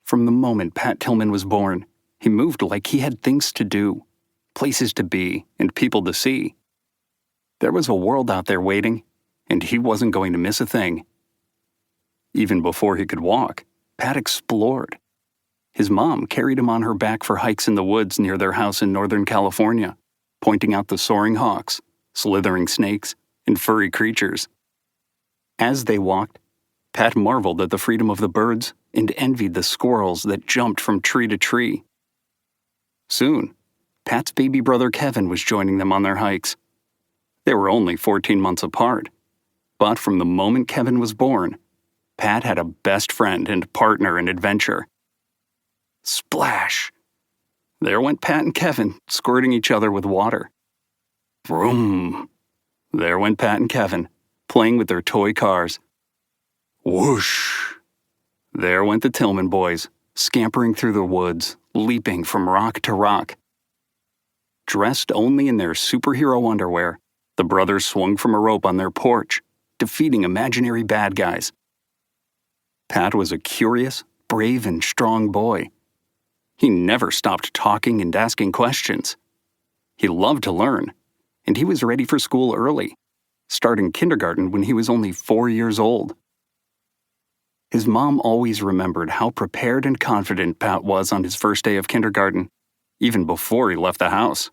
From the moment Pat Tillman was born, he moved like he had things to do, places to be, and people to see. There was a world out there waiting, and he wasn't going to miss a thing. Even before he could walk, Pat explored. His mom carried him on her back for hikes in the woods near their house in Northern California, pointing out the soaring hawks, slithering snakes, and furry creatures. As they walked, Pat marveled at the freedom of the birds and envied the squirrels that jumped from tree to tree. Soon, Pat's baby brother Kevin was joining them on their hikes. They were only 14 months apart, but from the moment Kevin was born, Pat had a best friend and partner in adventure. Splash! There went Pat and Kevin, squirting each other with water. Vroom! There went Pat and Kevin, playing with their toy cars. Whoosh! There went the Tillman boys, scampering through the woods, leaping from rock to rock. Dressed only in their superhero underwear, the brothers swung from a rope on their porch, defeating imaginary bad guys. Pat was a curious, brave, and strong boy. He never stopped talking and asking questions. He loved to learn, and he was ready for school early, starting kindergarten when he was only 4 years old. His mom always remembered how prepared and confident Pat was on his first day of kindergarten, even before he left the house.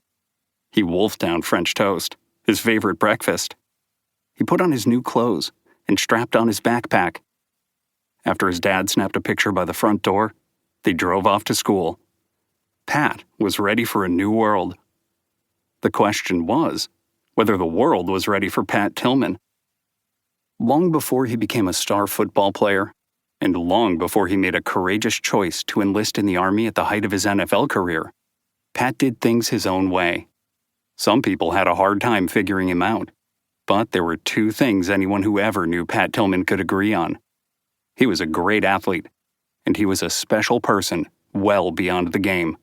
He wolfed down French toast, his favorite breakfast. He put on his new clothes and strapped on his backpack. After his dad snapped a picture by the front door, they drove off to school. Pat was ready for a new world. The question was whether the world was ready for Pat Tillman. Long before he became a star football player, and long before he made a courageous choice to enlist in the Army at the height of his NFL career, Pat did things his own way. Some people had a hard time figuring him out, but there were two things anyone who ever knew Pat Tillman could agree on. He was a great athlete, and he was a special person well beyond the game.